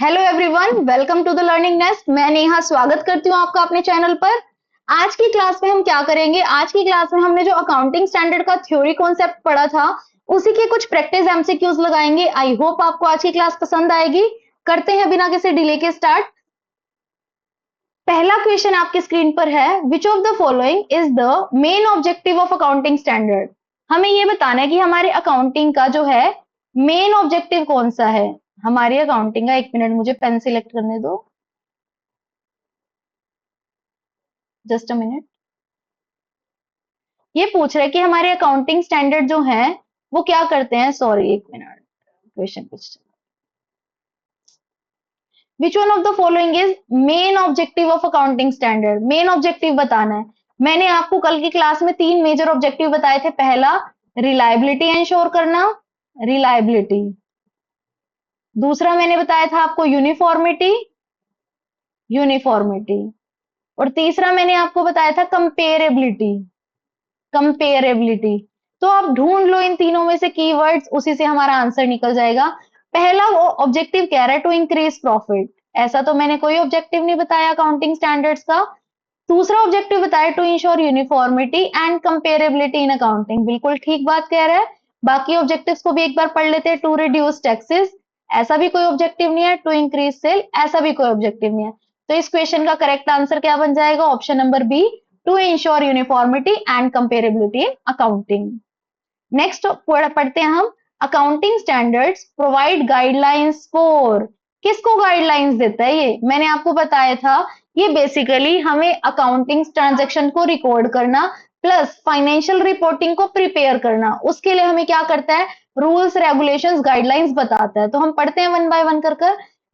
Hello everyone, welcome to the learning nest. मैं नेहा स्वागत करती हूँ आपका अपने चैनल पर। आज की क्लास में हम क्या करेंगे? आज की क्लास में हमने जो अकाउंटिंग स्टैंडर्ड का थ्योरी कॉन्सेप्ट पढ़ा था उसी के कुछ प्रैक्टिस एमसीक्यूज लगाएंगे। आई होप आपको आज की क्लास पसंद आएगी। करते हैं बिना किसी डिले के स्टार्ट। पहला क्वेश्चन आपके स्क्रीन पर है, which of the following is the main objective of accounting standard. हमें ये बताना है कि हमारे अकाउंटिंग का जो है मेन ऑब्जेक्टिव कौन सा है हमारी अकाउंटिंग का। एक मिनट, मुझे पेन सिलेक्ट करने दो, जस्ट अ मिनट। ये पूछ रहा है कि हमारे अकाउंटिंग स्टैंडर्ड जो है वो क्या करते हैं। सॉरी, एक मिनट, क्वेश्चन कुछ। विच one of the following is main objective of accounting standard. Main objective बताना है। मैंने आपको कल की क्लास में 3 मेजर ऑब्जेक्टिव बताए थे। पहला, रिलायबिलिटी इंश्योर करना, रिलायबिलिटी। दूसरा मैंने बताया था आपको यूनिफॉर्मिटी, यूनिफॉर्मिटी। और तीसरा मैंने आपको बताया था कंपेरेबिलिटी, कंपेरेबिलिटी। तो आप ढूंढ लो इन तीनों में से कीवर्ड्स, उसी से हमारा आंसर निकल जाएगा। पहला वो ऑब्जेक्टिव कह रहा है टू इंक्रीज प्रॉफिट। ऐसा तो मैंने कोई ऑब्जेक्टिव नहीं बताया अकाउंटिंग स्टैंडर्ड्स का। दूसरा ऑब्जेक्टिव बताया to ensure uniformity and comparability in accounting. बिल्कुल ठीक बात कह रहा है। बाकी ऑब्जेक्टिव्स को भी एक बार पढ़ लेते हैं। टू रिड्यूस टैक्सेस, ऐसा भी कोई ऑब्जेक्टिव नहीं है। टू इंक्रीज सेल, ऐसा भी कोई ऑब्जेक्टिव नहीं है। तो इस क्वेश्चन का करेक्ट आंसर क्या बन जाएगा? Option number B, to ensure uniformity and comparability in accounting. Next पढ़ते हैं हम, accounting standards provide guidelines for. किसको गाइडलाइंस देता है ये? मैंने आपको बताया था, ये बेसिकली हमें अकाउंटिंग ट्रांजैक्शन को रिकॉर्ड करना प्लस फाइनेंशियल रिपोर्टिंग को प्रिपेयर करना, उसके लिए हमें क्या करता है? रूल्स, रेगुलेशंस, गाइडलाइंस बताता है। तो हम पढ़ते हैं वन बाय वन कर।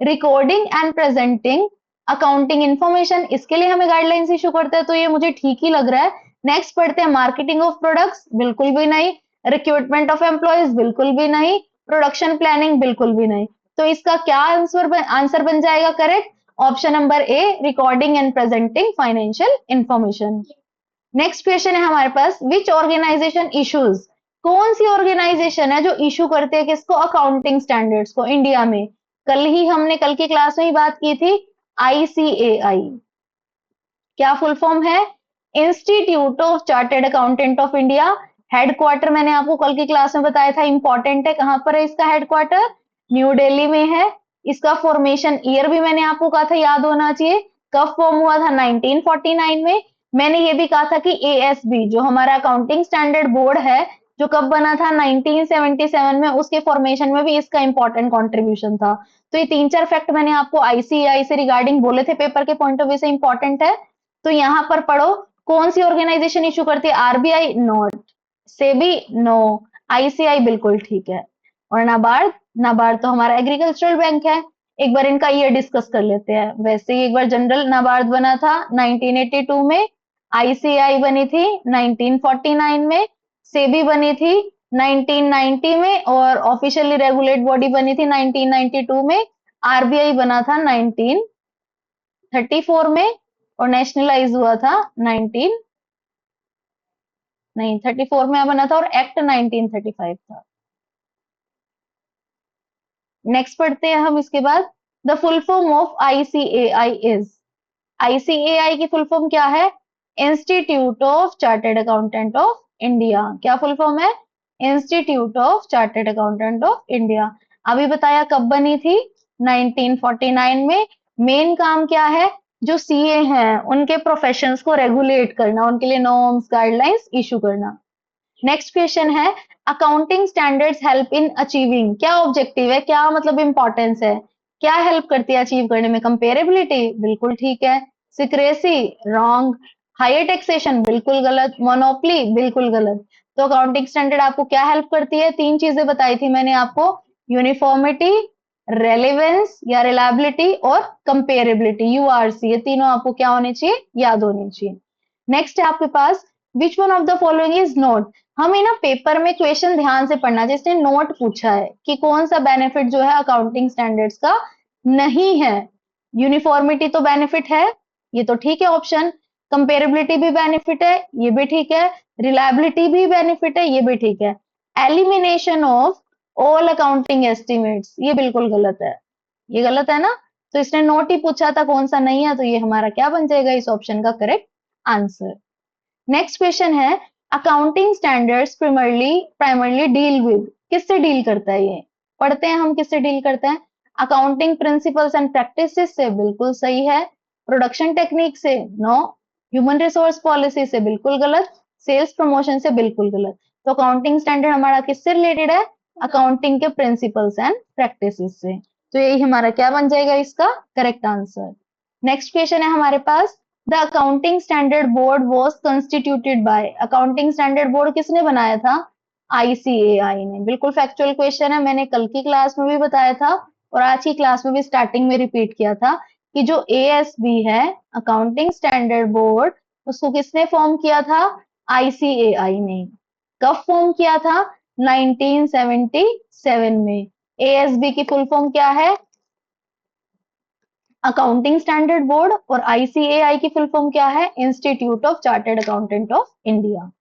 Recording and presenting accounting information, इसके लिए हमें गाइडलाइंस इशू करता है, तो ये मुझे ठीक ही लग रहा है। नेक्स्ट पढ़ते हैं मार्केटिंग ऑफ प्रोडक्ट्स, बिल्कुल भी नहीं। रिक्रूटमेंट ऑफ एम्प्लॉयज, बिल्कुल भी नहीं। प्रोडक्शन प्लानिंग, बिल्कुल भी नहीं। तो इसका क्या आंसर बन जाएगा correct? Option number A, recording and presenting financial information. Next question है हमारे पास, विच ऑर्गेनाइजेशन इश्यूज। कौन सी ऑर्गेनाइजेशन है जो इशू करते हैं किसको? अकाउंटिंग स्टैंडर्ड्स को इंडिया में। हमने कल की क्लास में ही बात की थी, आईसीएआई। क्या फुल फॉर्म है? Institute of chartered accountant of India. Headquarter मैंने आपको कल की क्लास में बताया था, इंपॉर्टेंट है। कहां पर है इसका हेडक्वार्टर? न्यू दिल्ली में है। इसका फॉर्मेशन ईयर भी मैंने आपको कहा था, याद होना चाहिए। कब फॉर्म हुआ था? 1949 में। मैंने ये भी कहा था कि एएसबी जो हमारा अकाउंटिंग स्टैंडर्ड बोर्ड है, जो कब बना था? 1977 में। उसके फॉर्मेशन में भी इसका इंपॉर्टेंट कंट्रीब्यूशन था। तो ये 3-4 फैक्ट मैंने आपको आईसीएआई से रिगार्डिंग बोले थे, पेपर के पॉइंट ऑफ व्यू से इंपॉर्टेंट है। तो यहां पर पढ़ो, कौन सी ऑर्गेनाइजेशन इशू करती है? RBI? Not. SEBI? No. ICI बिल्कुल ठीक है। और नाबार्ड? नाबार्ड तो हमारा एग्रीकल्चरल बैंक है। एक बार इनका ईयर डिस्कस कर लेते हैं। वैसे ही एक बार जनरल, नाबार्ड बना था 1982 में। आईसीआई बनी थी 1949 में। सेबी बनी थी 1990 में और ऑफिशियली रेगुलेट बॉडी बनी थी 1992 में। आरबीआई बना था 1934 में और नेशनलाइज हुआ था 19 नहीं 34 में बना था और एक्ट 1935 था। नेक्स्ट पढ़ते हैं हम इसके बाद, the full form of ICAI is. ICAI की फुल फॉर्म क्या है? Institute of chartered accountant of India. क्या फुल फॉर्म है? Institute of chartered accountant of India. अभी बताया कब बनी थी? 1949 में। मेन काम क्या है? जो सीए हैं उनके प्रोफेशंस को रेगुलेट करना, उनके लिए नॉर्म्स, गाइडलाइंस इशू करना। नेक्स्ट क्वेश्चन है, accounting standards help in achieving. क्या ऑब्जेक्टिव है? क्या मतलब इंपॉर्टेंस है? क्या हेल्प करती है अचीव करने में? कंपेरेबिलिटी, बिल्कुल ठीक है। Secrecy, wrong. हायर टैक्सेशन, बिल्कुल गलत। मोनोपली, बिल्कुल गलत। तो अकाउंटिंग स्टैंडर्ड आपको क्या हेल्प करती है? 3 चीजें बताई थी मैंने आपको, यूनिफॉर्मिटी, रेलेवेंस या रिलायबिलिटी और कंपेरेबिलिटी, यूआरसी। ये तीनों आपको क्या होने चाहिए? याद होनी चाहिए। नेक्स्ट है आपके पास, which one of the following is not. हमें ना पेपर में क्वेश्चन ध्यान से पढ़ना, जिसने नोट पूछा है कि कौन सा बेनिफिट जो है अकाउंटिंग स्टैंडर्ड्स का नहीं है। यूनिफॉर्मिटी तो बेनिफिट है, ये तो ठीक है ऑप्शन। कंपेरेबिलिटी भी बेनिफिट है, ये भी ठीक है। रिलायबिलिटी भी बेनिफिट है, ये भी ठीक है। Elimination of all accounting estimates, ये बिल्कुल गलत है। ये गलत है ना, तो इसने नोट ही पूछा था, कौन सा नहीं है, तो ये हमारा क्या बन जाएगा इस ऑप्शन का करेक्ट आंसर। नेक्स्ट क्वेश्चन है, accounting standards primarily deal with, किससे डील करता है ये, पढ़ते हैं हम किससे डील करते हैं। अकाउंटिंग प्रिंसिपल्स एंड प्रैक्टिसेस से, बिल्कुल सही है। प्रोडक्शन टेक्निक से, नो। ह्यूमन रिसोर्स पॉलिसी से, बिल्कुल गलत। सेल्स प्रमोशन से, बिल्कुल गलत। तो अकाउंटिंग स्टैंडर्ड हमारा किससे रिलेटेड है, अकाउंटिंग के प्रिंसिपल्स एंड प्रैक्टिसेस से। तो यही हमारा क्या बन जाएगा इसका करेक्ट आंसर। नेक्स्ट क्वेश्चन है हमारे पास, the accounting standard board was constituted by, accounting standard board किसने बनाया था, आईसीएआई ने। बिल्कुल फैक्चुअल क्वेश्चन है, मैंने कल की क्लास में भी बताया था और आज की क्लास में भी स्टार्टिंग में रिपीट किया था कि जो एएसबी है, अकाउंटिंग स्टैंडर्ड बोर्ड, उसको किसने फॉर्म किया था, आईसीएआई ने। कब फॉर्म किया था, 1977 में। एएसबी की फुल फॉर्म क्या है, अकाउंटिंग स्टैंडर्ड बोर्ड, और आईसीएआई की फुल फॉर्म क्या है, institute of chartered accountant of India.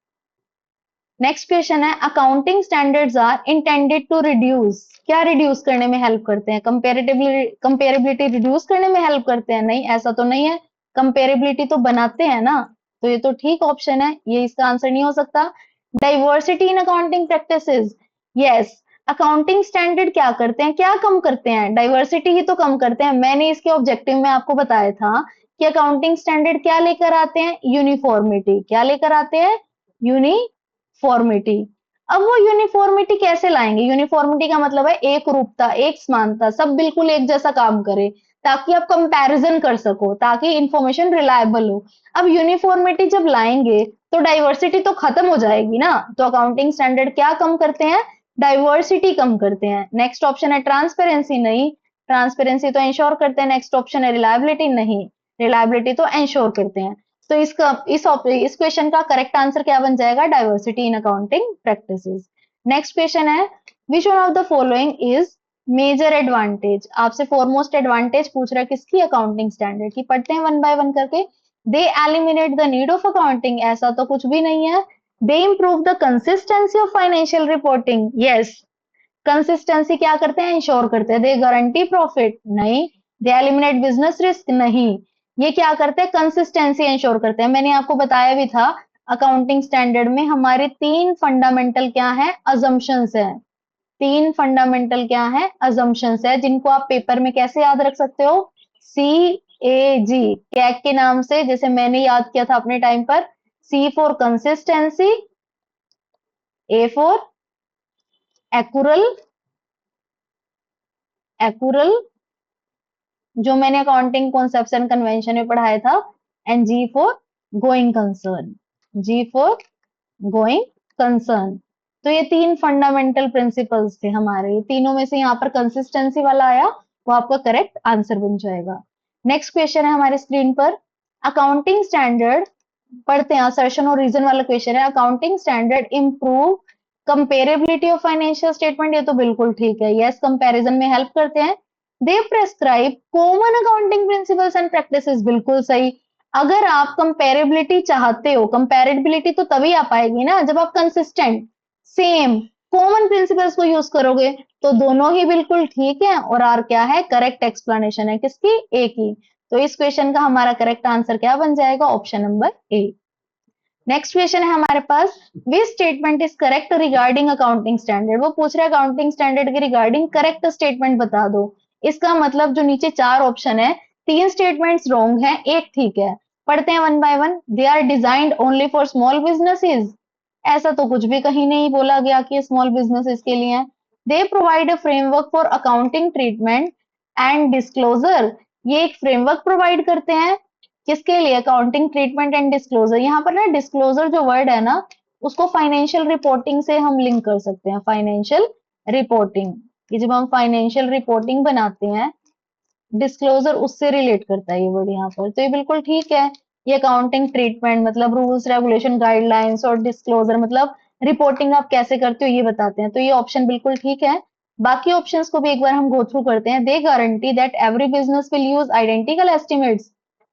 Next question है, accounting standards are intended to reduce, क्या रिड्यूस करने में हेल्प करते हैं, कंपेरेबिलिटी रिड्यूस करने में हेल्प करते हैं, नहीं ऐसा तो नहीं है, कंपेरेबिलिटी तो बनाते हैं ना, तो ये तो ठीक ऑप्शन है, ये इसका आंसर नहीं हो सकता। Diversity in accounting practices, yes, accounting standard क्या करते हैं, क्या कम करते हैं, डाइवर्सिटी ही तो कम करते हैं। मैंने इसके ऑब्जेक्टिव में आपको बताया था कि अकाउंटिंग स्टैंडर्ड क्या लेकर आते हैं, यूनिफॉर्मिटी, क्या लेकर आते हैं, यूनिफॉर्मिटी। अब वो यूनिफॉर्मिटी कैसे लाएंगे, यूनिफॉर्मिटी का मतलब है एक रूपता, एक समानता, सब बिल्कुल एक जैसा काम करे, ताकि आप कंपैरिजन कर सको, ताकि इंफॉर्मेशन रिलायबल हो। अब यूनिफॉर्मिटी जब लाएंगे तो डाइवर्सिटी तो खत्म हो जाएगी ना, तो अकाउंटिंग स्टैंडर्ड क्या कम करते हैं, डाइवर्सिटी कम करते हैं। नेक्स्ट ऑप्शन है ट्रांसपेरेंसी, नहीं, ट्रांसपेरेंसी तो इंश्योर करते हैं। नेक्स्ट ऑप्शन है रिलायबिलिटी, नहीं, रिलायबिलिटी तो इंश्योर करते हैं। तो इस क्वेश्चन का करेक्ट आंसर क्या बन जाएगा, diversity in accounting practices. Next question है, which one of the following is major advantage, आपसे फॉरमोस्ट एडवांटेज पूछ रहा है किसकी, अकाउंटिंग स्टैंडर्ड की। पढ़ते हैं वन बाय वन करके। They eliminate the need of accounting, ऐसा तो कुछ भी नहीं है। They improve the consistency of financial reporting, yes, consistency क्या करते हैं, इंश्योर करते हैं। दे गारंटी प्रॉफिट, नहीं। दे एलिमिनेट बिजनेस रिस्क, नहीं। ये क्या करते हैं, कंसिस्टेंसी इंश्योर करते हैं। मैंने आपको बताया भी था, अकाउंटिंग स्टैंडर्ड में हमारे तीन फंडामेंटल क्या है, अजम्पशंस है। तीन फंडामेंटल क्या है, अजम्पशंस है, जिनको आप पेपर में कैसे याद रख सकते हो, सी ए जी, कैग के नाम से, जैसे मैंने याद किया था अपने टाइम पर। C for consistency, A for accrual, accrual जो मैंने अकाउंटिंग कॉन्सेप्ट्स एंड कन्वेंशन में पढ़ाया था, and G for going concern, G for going concern. तो ये तीन फंडामेंटल प्रिंसिपल्स थे हमारे, ये तीनों में से यहाँ पर कंसिस्टेंसी वाला आया, वो आपका करेक्ट आंसर बन जाएगा। नेक्स्ट क्वेश्चन है हमारे स्क्रीन पर, अकाउंटिंग स्टैंडर्ड, पढ़ते हैं, असर्शन और रीजन वाला क्वेश्चन है। Accounting standard improve comparability of financial statement, ये तो बिल्कुल ठीक है, यस, कंपैरिजन में हेल्प करते हैं। They prescribe common accounting principles and practices, बिल्कुल सही। अगर आप कंपेरेबिलिटी चाहते हो, कंपेरेबिलिटी तो तभी आ पाएगी ना जब आप कंसिस्टेंट, सेम, कॉमन प्रिंसिपल्स को यूज करोगे, तो दोनों ही बिल्कुल ठीक है। और आर क्या है, करेक्ट एक्सप्लेनेशन है किसकी, ए की। तो इस क्वेश्चन का हमारा करेक्ट आंसर क्या बन जाएगा, option number A. Next question है हमारे पास, which statement is correct regarding accounting standard, वो पूछ रहा है अकाउंटिंग स्टैंडर्ड के रिगार्डिंग करेक्ट स्टेटमेंट बता दो। इसका मतलब जो नीचे चार ऑप्शन है, तीन स्टेटमेंट्स रॉन्ग है, एक ठीक है। पढ़ते हैं one by one. They are designed only for small businesses, ऐसा तो कुछ भी कहीं नहीं बोला गया कि स्मॉल बिजनेसेस के लिए है। They provide a framework for accounting treatment and disclosure, ये एक फ्रेमवर्क प्रोवाइड करते हैं किसके लिए, अकाउंटिंग ट्रीटमेंट एंड डिस्क्लोजर। यहाँ पर ना डिस्क्लोजर जो वर्ड है ना, उसको फाइनेंशियल रिपोर्टिंग से हम लिंक कर सकते हैं, फाइनेंशियल रिपोर्टिंग, कि जब हम फाइनेंशियल रिपोर्टिंग बनाते हैं, डिस्क्लोजर उससे रिलेट करता है ये वर्ड यहाँ पर, तो ये बिल्कुल ठीक है। ये अकाउंटिंग ट्रीटमेंट मतलब रूल्स रेगुलेशन गाइडलाइंस, और डिस्क्लोजर मतलब रिपोर्टिंग आप कैसे करते हो ये बताते हैं, तो ये ऑप्शन बिल्कुल ठीक है। बाकी ऑप्शंस को भी एक बार हम गो थ्रू करते हैं। They guarantee that every business will use identical estimates,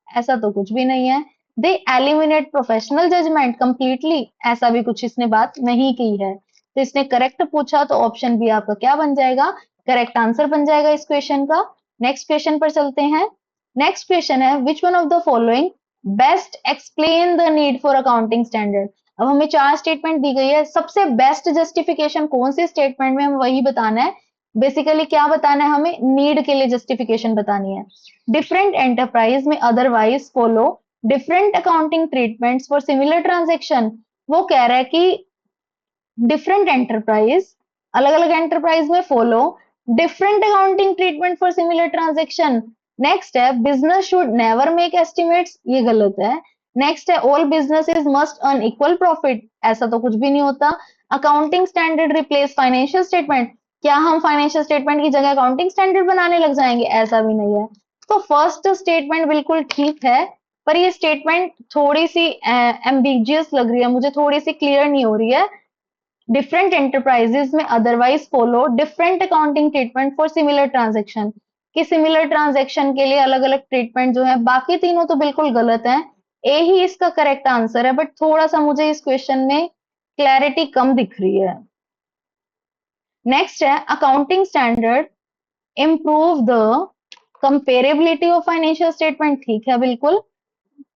ऐसा तो कुछ भी नहीं है। They eliminate professional judgement completely, ऐसा भी कुछ इसने बात नहीं की है। तो इसने करेक्ट पूछा, तो ऑप्शन बी आपका क्या बन जाएगा, करेक्ट आंसर बन जाएगा इस क्वेश्चन का। नेक्स्ट क्वेश्चन पर चलते हैं। नेक्स्ट क्वेश्चन है which one of the following best explain the need for accounting standard. अब हमें 4 स्टेटमेंट दी गई है, सबसे बेस्ट जस्टिफिकेशन कौन सी स्टेटमेंट में, हम वही बताना है। बेसिकली क्या बताना है हमें, नीड के लिए जस्टिफिकेशन बतानी है। डिफरेंट एंटरप्राइज में otherwise follow different accounting treatments for similar transaction. वो कह रहा है कि डिफरेंट एंटरप्राइज, अलग अलग एंटरप्राइज में follow different accounting treatment for similar transaction. Next है business should never make estimates, ये गलत है। नेक्स्ट है all businesses must earn equal profit, ऐसा तो कुछ भी नहीं होता। Accounting standard replace financial statement, क्या हम फाइनेंशियल स्टेटमेंट की जगह अकाउंटिंग स्टैंडर्ड बनाने लग जाएंगे, ऐसा भी नहीं है। तो फर्स्ट स्टेटमेंट बिल्कुल ठीक है, पर ये स्टेटमेंट थोड़ी सी एम्बिगियस लग रही है मुझे, थोड़ी सी क्लियर नहीं हो रही है। डिफरेंट एंटरप्राइजेस में otherwise follow different accounting treatment for similar transaction, कि सिमिलर ट्रांजेक्शन के लिए अलग अलग ट्रीटमेंट जो है, बाकी तीनों तो बिल्कुल गलत है। ए ही इसका करेक्ट आंसर है, बट थोड़ा सा मुझे इस क्वेश्चन में क्लैरिटी कम दिख रही है। नेक्स्ट है accounting standard improve the comparability of financial statement, ठीक है बिल्कुल।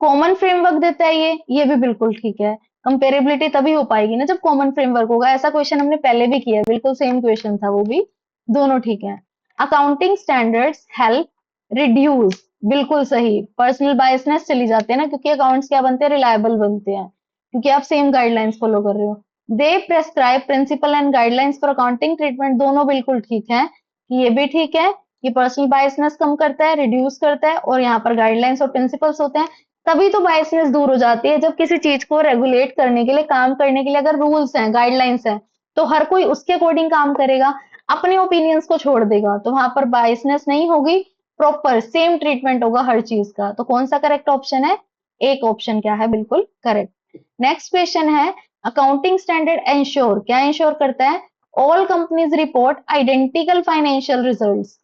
कॉमन फ्रेमवर्क देता है ये भी बिल्कुल ठीक है। कंपेरेबिलिटी तभी हो पाएगी ना जब कॉमन फ्रेमवर्क होगा, ऐसा क्वेश्चन हमने पहले भी किया है, बिल्कुल सेम क्वेश्चन था वो भी। दोनों ठीक है। अकाउंटिंग स्टैंडर्ड्स हेल्प रिड्यूस, बिल्कुल सही। पर्सनल बायसनेस चली जाती है ना, क्योंकि अकाउंट्स क्या बनते हैं, रिलायबल बनते हैं, क्योंकि आप सेम गाइडलाइंस फॉलो कर रहे हो। They prescribe principle and guidelines for accounting treatment, दोनों बिल्कुल ठीक है। ये भी ठीक है, ये पर्सनल बायसनेस कम करता है, रिड्यूस करता है, और यहाँ पर गाइडलाइंस और प्रिंसिपल्स होते हैं। तभी तो बायसनेस दूर हो जाती है, जब किसी चीज को रेगुलेट करने के लिए, काम करने के लिए अगर रूल्स हैं, गाइडलाइंस हैं, तो हर कोई उसके अकॉर्डिंग काम करेगा, अपने ओपिनियंस को छोड़ देगा, तो वहां पर बायसनेस नहीं होगी, प्रॉपर सेम ट्रीटमेंट होगा हर चीज का। तो कौन सा करेक्ट ऑप्शन है, एक ऑप्शन क्या है बिल्कुल करेक्ट। नेक्स्ट क्वेश्चन है अकाउंटिंग स्टैंडर्ड इंश्योर, क्या इंश्योर करता है, all companies report identical financial results.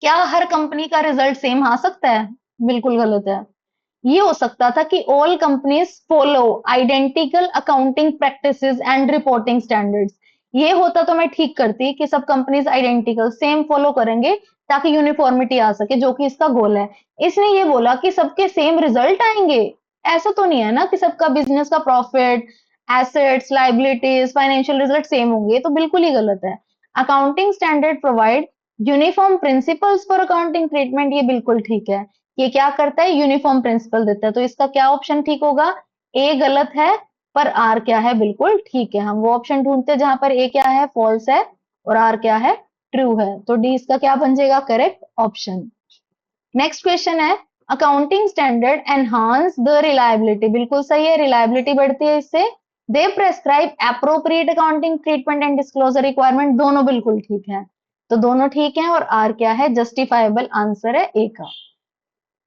क्या हर कंपनी का रिजल्ट सेम आ सकता है, बिल्कुल गलत है। ये हो सकता था कि all companies follow identical accounting practices and reporting standards. ये होता तो मैं ठीक करती कि सब कंपनीज आइडेंटिकल सेम फॉलो करेंगे, ताकि यूनिफॉर्मिटी आ सके, जो कि इसका गोल है। इसने ये बोला कि सबके सेम रिजल्ट आएंगे, ऐसा तो नहीं है ना कि सबका बिजनेस का profit, assets, liabilities, financial result same होंगे, तो बिल्कुल ही गलत है। Accounting standard provide uniform principles for accounting treatment, ये बिल्कुल ठीक है। ये क्या करता है, यूनिफॉर्म प्रिंसिपल देता है, तो इसका क्या ऑप्शन ठीक होगा, ए गलत है, पर आर क्या है, बिल्कुल ठीक है। हम वो ऑप्शन ढूंढते हैं जहां पर ए क्या है, फॉल्स है, और आर क्या है, ट्रू है। तो डी इसका क्या बन जाएगा, करेक्ट ऑप्शन। नेक्स्ट क्वेश्चन है accounting standard enhance the reliability, बिल्कुल सही है, रिलायबिलिटी बढ़ती है इससे। They prescribe appropriate accounting treatment and disclosure requirement, दोनों बिल्कुल ठीक है। तो दोनों ठीक है, और आर क्या है, जस्टिफाइबल आंसर है ए का।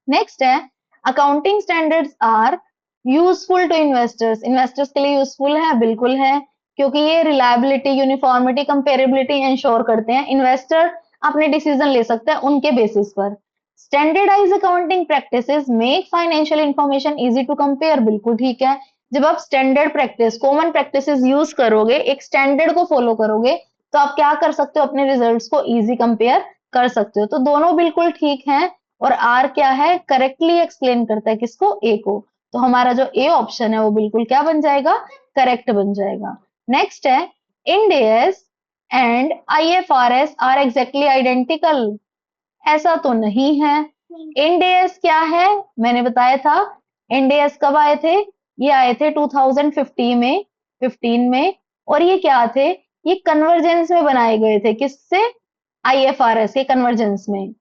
नेक्स्ट है accounting standards are useful to investors, investors के लिए यूजफुल है, बिल्कुल है, क्योंकि ये रिलायबिलिटी, यूनिफॉर्मिटी, कंपेरेबिलिटी इंश्योर करते हैं। इन्वेस्टर अपने डिसीजन ले सकता है उनके बेसिस पर। Standardise accounting practices make financial information easy to compare, बिल्कुल ठीक है। जब आप standard practice, common practices use करोगे, एक स्टैंडर्ड को फॉलो करोगे, तो आप क्या कर सकते हो, अपने रिजल्ट्स को इजी कंपेयर कर सकते हो। तो दोनों बिल्कुल ठीक हैं, और आर क्या है, करेक्टली एक्सप्लेन करता है किसको, ए को। तो हमारा जो ए ऑप्शन है वो बिल्कुल क्या बन जाएगा, करेक्ट बन जाएगा। नेक्स्ट है Ind AS and IFRS are exactly identical, ऐसा तो नहीं है। इंड एस क्या है, मैंने बताया था। इंड एस कब आए थे, ये आए थे 2015 में, 15 में। और ये क्या थे, ये कन्वर्जेंस में बनाए गए थे, किससे, आईएफआरएस के कन्वर्जेंस में,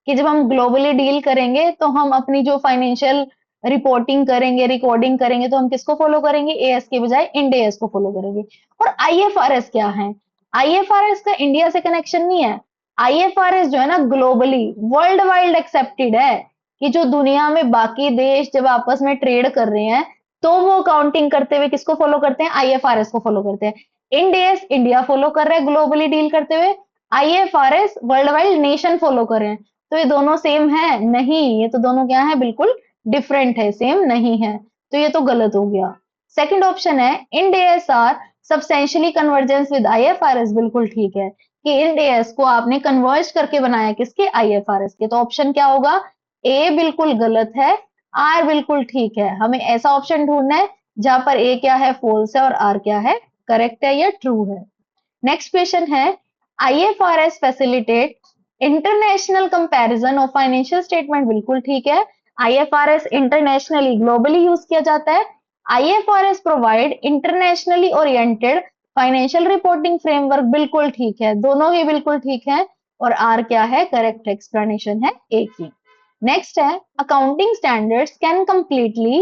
कि जब हम ग्लोबली डील करेंगे तो हम अपनी जो फाइनेंशियल रिपोर्टिंग करेंगे, रिकॉर्डिंग करेंगे, तो हम किसको फॉलो करेंगे, एएस के बजाय इंड एस को फॉलो करेंगे। और आईएफआरएस क्या है, आईएफआरएस का इंडिया से कनेक्शन नहीं है। आईएफआरएस जो है ना, ग्लोबली वर्ल्ड वाइड एक्सेप्टेड है, कि जो दुनिया में बाकी देश जब आपस में ट्रेड कर रहे हैं, तो वो अकाउंटिंग करते हुए किसको फॉलो करते हैं, आईएफआरएस को फॉलो करते हैं। इंड एस इंडिया फॉलो कर रहा है ग्लोबली डील करते हुए, IFRS world wide nation follow कर रहे हैं। तो ये दोनों सेम है, नहीं, ये तो दोनों क्या है, बिल्कुल डिफरेंट है, सेम नहीं है। तो ये तो गलत हो गया। सेकंड ऑप्शन है Ind AS are substantially convergence with IFRS, बिल्कुल ठीक है, कि इंड एएस को आपने कन्वर्ज करके बनाया किसके, आईएफआरएस के। तो ऑप्शन क्या होगा, ए बिल्कुल गलत है, आर बिल्कुल ठीक है। हमें ऐसा ऑप्शन ढूंढना है जहां पर ए क्या है, फॉल्स है, और आर क्या है, करेक्ट है या ट्रू है। नेक्स्ट क्वेश्चन है, IFRS facilitate international comparison of financial statement, बिल्कुल ठीक है। आईएफआरएस इंटरनेशनली ग्लोबली यूज किया जाता है। IFRS provide internationally oriented financial reporting framework, बिल्कुल ठीक है, दोनों ही बिल्कुल ठीक है। और आर क्या है, करेक्ट एक्सप्लेनेशन है ए की। नेक्स्ट है, accounting standards can completely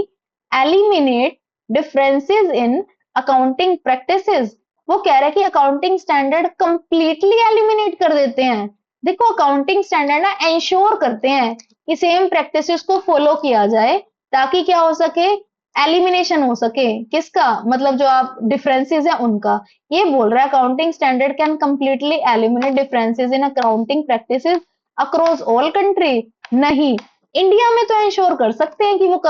eliminate differences in accounting practices. वो कह रहा है कि अकाउंटिंग स्टैंडर्ड कंप्लीटली एलिमिनेट कर देते हैं। देखो अकाउंटिंग स्टैंडर्ड ना इंश्योर करते हैं कि सेम प्रैक्टिसेस को फॉलो किया जाए, ताकि क्या हो सके, एलिमिनेशन हो सके, किसका मतलब जो आप डिफरेंसेस है उनका। ये बोल रहा है accounting standard can completely eliminate differences in accounting practices across all country. नहीं, इंडिया में तो इंश्योर कर सकते हैं कि वो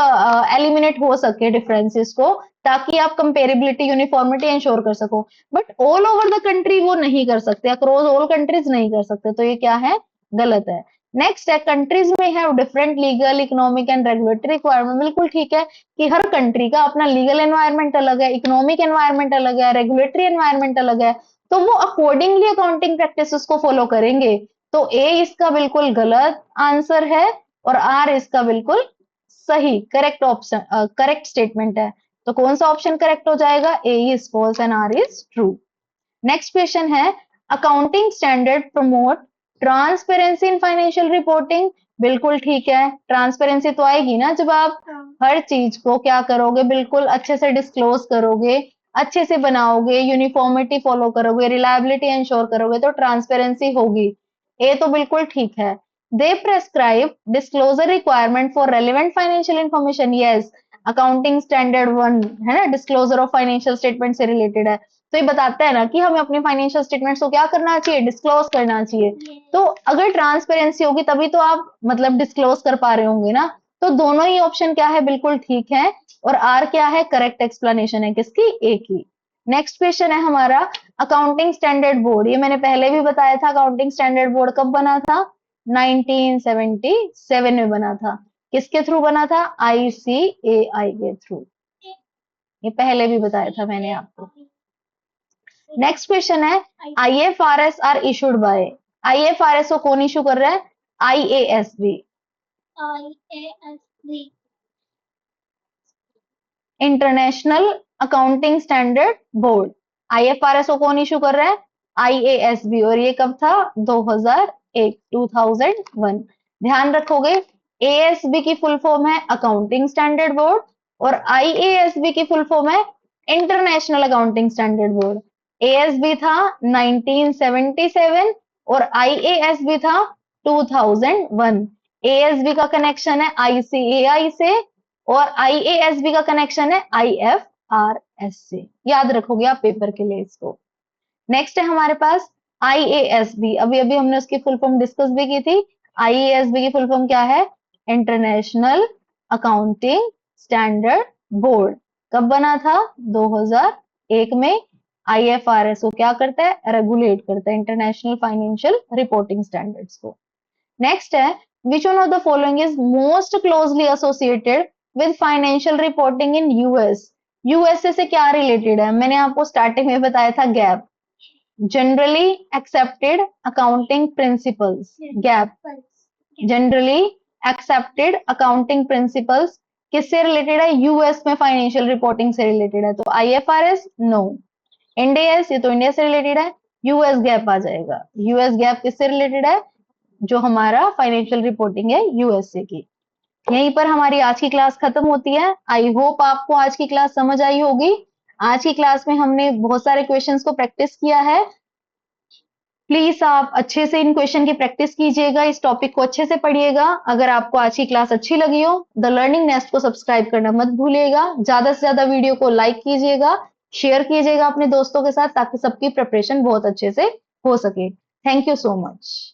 एलिमिनेट हो सके डिफरेंसेस को, ताकि आप कंपेरेबिलिटी यूनिफॉर्मिटी इंश्योर कर सको। But all over the country वो नहीं कर सकते, अक्रॉस ऑल कंट्रीज नहीं कर सकते, तो ये क्या है, गलत है। नेक्स्ट है, कंट्रीज में have different legal, economic and regulatory requirement, बिल्कुल ठीक है कि हर कंट्री का अपना लीगल एनवायरनमेंट अलग है, इकोनॉमिक एनवायरनमेंट अलग है, रेगुलेटरी एनवायरनमेंट अलग है, तो वो अकॉर्डिंगली अकाउंटिंग प्रैक्टिसेस को फॉलो करेंगे। तो ए इसका बिल्कुल गलत आंसर है, और आर इसका बिल्कुल सही करेक्ट ऑप्शन, करेक्ट स्टेटमेंट है। तो कौन सा ऑप्शन करेक्ट हो जाएगा, A is false and R is true. Next question है, accounting standard promote transparency in financial reporting, बिल्कुल ठीक है। ट्रांसपेरेंसी तो आएगी ना जब आप हर चीज को क्या करोगे, बिल्कुल अच्छे से डिस्क्लोज करोगे, अच्छे से बनाओगे, यूनिफॉर्मिटी फॉलो करोगे, रिलायबिलिटी इंश्योर करोगे, तो ट्रांसपेरेंसी होगी। ए तो बिल्कुल ठीक है। They prescribe disclosure requirement for relevant financial information, yes, accounting standard 1 है ना, डिस्क्लोजर ऑफ फाइनेंशियल स्टेटमेंट से रिलेटेड है। तो ये बताता है ना कि हमें अपने फाइनेंशियल स्टेटमेंट्स को क्या करना चाहिए, डिस्क्लोज करना चाहिए। तो अगर ट्रांसपेरेंसी होगी तभी तो आप मतलब डिस्क्लोज कर पा रहे होंगे ना। तो दोनों ही ऑप्शन क्या है, बिल्कुल ठीक है। और आर क्या है, करेक्ट एक्सप्लेनेशन है किसकी, ए की। नेक्स्ट क्वेश्चन है हमारा, अकाउंटिंग स्टैंडर्ड बोर्ड, ये मैंने पहले भी बताया था, अकाउंटिंग स्टैंडर्ड बोर्ड कब बना था, 1977 में बना था। किसके थ्रू बना था, आईसीएआई के थ्रू, ये पहले भी बताया था मैंने आपको। नेक्स्ट क्वेश्चन है, IFRS are issued by, IFRS को कौन इशू कर रहा है, IASB, international accounting standard board. IFRS को कौन इशू कर रहा है, आईएएसबी, और ये कब था, 2001, 2001। ध्यान रखोगे, एएसबी की फुल फॉर्म है अकाउंटिंग स्टैंडर्ड बोर्ड, और आईएएसबी की फुल फॉर्म है international accounting standard board. ASB था 1977 और आईएएसबी था 2001। एएसबी का कनेक्शन है आईसीएआई से, और आईएएसबी का कनेक्शन है आईएफआरएस से। याद रखोगे आप पेपर के लिए इसको। नेक्स्ट है हमारे पास आईएएसबी, अभी अभी हमने उसकी फुल फॉर्म डिस्कस भी की थी। आईएएसबी की फुल फॉर्म क्या है, इंटरनेशनल अकाउंटिंग स्टैंडर्ड बोर्ड। कब बना था, 2001 में। आईएफआरएस को क्या करता है, रेगुलेट करता है, इंटरनेशनल फाइनेंशियल रिपोर्टिंग स्टैंडर्ड्स को। नेक्स्ट है, which one of the following is most closely associated with financial reporting in US. USA से क्या रिलेटेड है, मैंने आपको स्टार्टिंग में बताया था, gap, generally accepted accounting principles, gap, generally accepted accounting principles किससे रिलेटेड है, यूएस में फाइनेंशियल रिपोर्टिंग से रिलेटेड है। तो आईएफआरएस नो, इंडियस ये तो इंडिया से रिलेटेड है, यूएस गैप आ जाएगा। यूएस गैप किससे रिलेटेड है, जो हमारा फाइनेंशियल रिपोर्टिंग है यूएसए की। यहीं पर हमारी आज की क्लास खत्म होती है। आई होप आपको आज की क्लास समझ आई होगी। आज की क्लास में हमने बहुत सारे क्वेश्चंस को प्रैक्टिस किया है। प्लीज आप अच्छे से इन क्वेश्चन की प्रैक्टिस कीजिएगा, इस टॉपिक को अच्छे से पढ़िएगा। अगर आपको आज की क्लास अच्छी लगी हो, द लर्निंग नेस्ट को सब्सक्राइब करना मत भूलिएगा। ज्यादा से ज्यादा वीडियो को लाइक कीजिएगा, शेयर कीजिएगा अपने दोस्तों के साथ, ताकि सबकी प्रिपरेशन बहुत अच्छे से हो सके। Thank you so much.